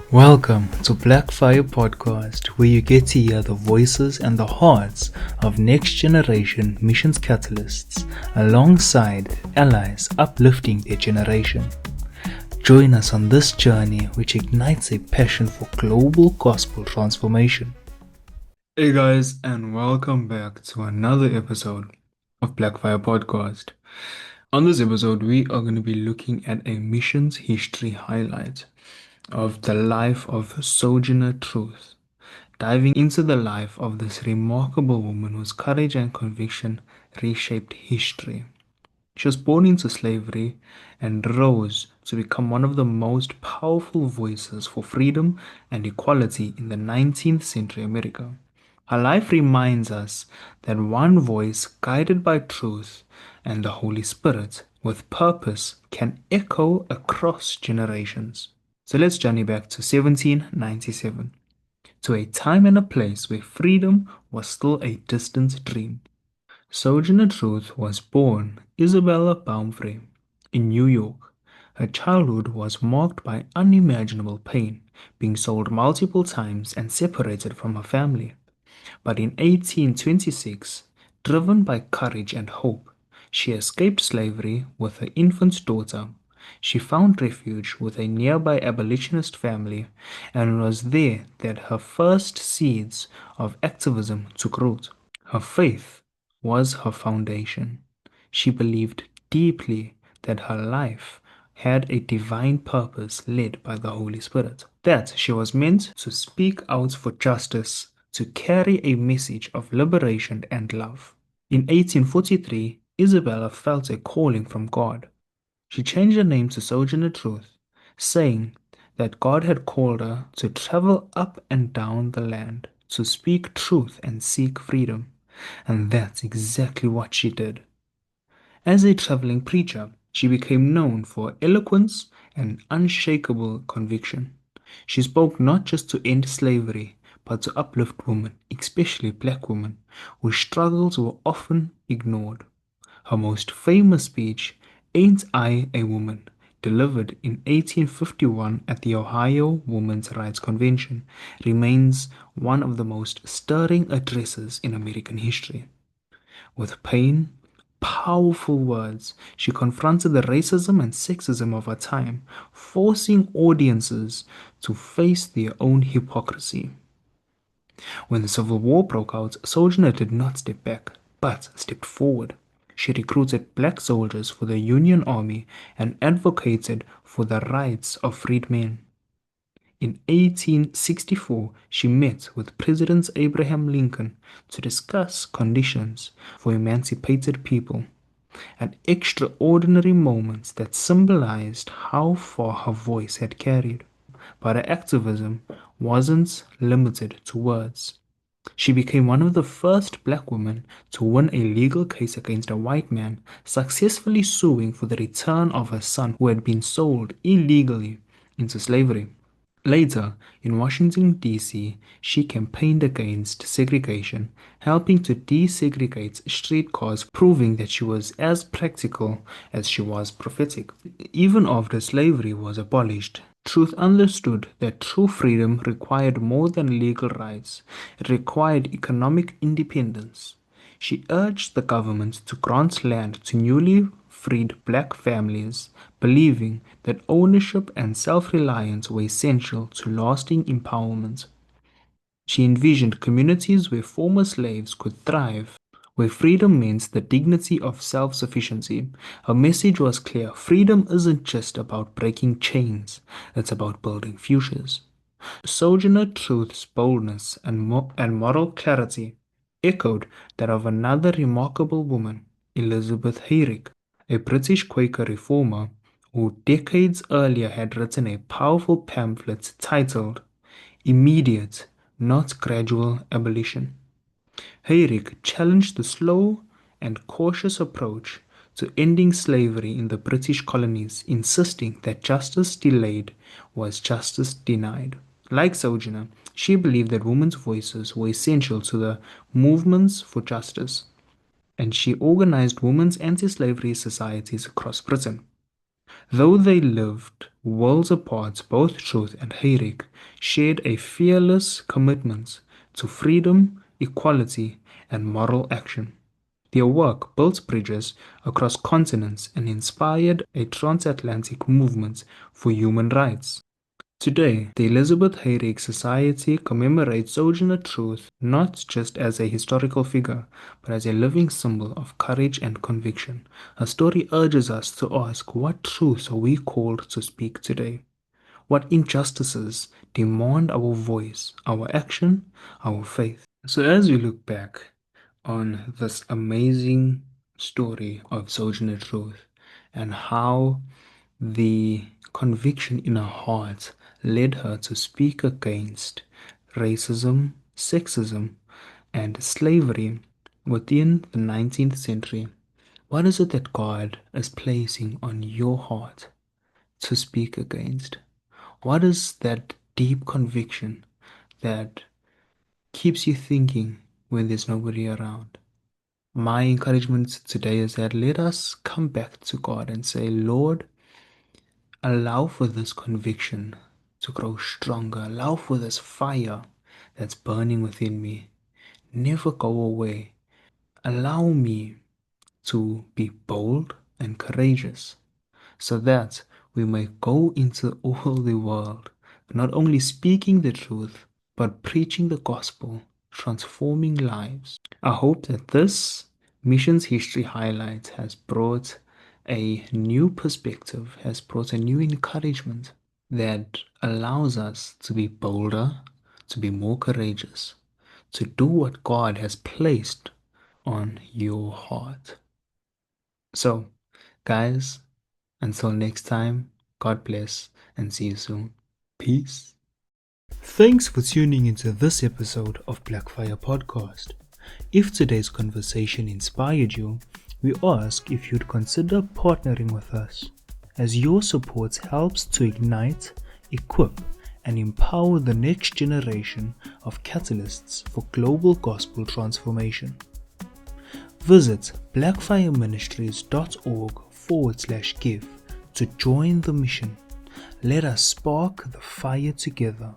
Welcome to Black Fire Podcast, where you get to hear the voices and the hearts of next generation missions catalysts alongside allies uplifting their generation. Join us on this journey which ignites a passion for global gospel transformation. Hey guys, and welcome back to another episode of Black Fire Podcast. On this episode, we are going to be looking at a missions history highlight of the life of Sojourner Truth, diving into the life of this remarkable woman whose courage and conviction reshaped history. She was born into slavery and rose to become one of the most powerful voices for freedom and equality in the 19th century America. Her life reminds us that one voice guided by truth and the Holy Spirit with purpose can echo across generations. So let's journey back to 1797, to a time and a place where freedom was still a distant dream. Sojourner Truth was born Isabella Baumfrey in New York. Her childhood was marked by unimaginable pain, being sold multiple times and separated from her family. But in 1826, driven by courage and hope, she escaped slavery with her infant daughter. She found refuge with a nearby abolitionist family, and it was there that her first seeds of activism took root. Her faith was her foundation. She believed deeply that her life had a divine purpose led by the Holy Spirit, that she was meant to speak out for justice, to carry a message of liberation and love. In 1843, Isabella felt a calling from God. She changed her name to Sojourner Truth, saying that God had called her to travel up and down the land, to speak truth and seek freedom. And that's exactly what she did. As a traveling preacher, she became known for eloquence and unshakable conviction. She spoke not just to end slavery, but to uplift women, especially black women, whose struggles were often ignored. Her most famous speech, Ain't I a Woman?, delivered in 1851 at the Ohio Women's Rights Convention, remains one of the most stirring addresses in American history. With pain, powerful words, she confronted the racism and sexism of her time, forcing audiences to face their own hypocrisy. When the Civil War broke out, Sojourner did not step back, but stepped forward. She recruited black soldiers for the Union Army and advocated for the rights of freed men. In 1864, she met with President Abraham Lincoln to discuss conditions for emancipated people, an extraordinary moment that symbolized how far her voice had carried. But her activism wasn't limited to words. She became one of the first black women to win a legal case against a white man, successfully suing for the return of her son who had been sold illegally into slavery. Later, in Washington, D.C., she campaigned against segregation, helping to desegregate streetcars, proving that she was as practical as she was prophetic. Even after slavery was abolished, Truth understood that true freedom required more than legal rights. It required economic independence. She urged the government to grant land to newly freed black families, believing that ownership and self-reliance were essential to lasting empowerment. She envisioned communities where former slaves could thrive, where freedom meant the dignity of self-sufficiency. Her message was clear: freedom isn't just about breaking chains, it's about building futures. Sojourner Truth's boldness and moral clarity echoed that of another remarkable woman, Elizabeth Heyrick, a British Quaker reformer who decades earlier had written a powerful pamphlet titled Immediate, Not Gradual Abolition. Heyrick challenged the slow and cautious approach to ending slavery in the British colonies, insisting that justice delayed was justice denied. Like Sojourner, she believed that women's voices were essential to the movements for justice, and she organized women's anti-slavery societies across Britain. Though they lived worlds apart, both Truth and Heyrick shared a fearless commitment to freedom, equality, and moral action. Their work built bridges across continents and inspired a transatlantic movement for human rights. Today, the Elizabeth Heyrick Society commemorates Sojourner Truth not just as a historical figure, but as a living symbol of courage and conviction. Her story urges us to ask, what truths are we called to speak today? What injustices demand our voice, our action, our faith? So as we look back on this amazing story of Sojourner Truth and how the conviction in her heart led her to speak against racism, sexism, and slavery within the 19th century. What is it that God is placing on your heart to speak against? What is that deep conviction that keeps you thinking when there's nobody around? My encouragement today is that let us come back to God and say, Lord, allow for this conviction to grow stronger. Allow for this fire that's burning within me. Never go away. Allow me to be bold and courageous so that we may go into all the world, not only speaking the truth, but preaching the gospel, transforming lives. I hope that this Missions History Highlight has brought a new perspective, has brought a new encouragement that allows us to be bolder, to be more courageous, to do what God has placed on your heart. So, guys, until next time, God bless and see you soon. Peace. Thanks for tuning into this episode of Blackfire Podcast. If today's conversation inspired you, we ask if you'd consider partnering with us, as your support helps to ignite, equip, and empower the next generation of catalysts for global gospel transformation. Visit blackfireministries.org/give to join the mission. Let us spark the fire together.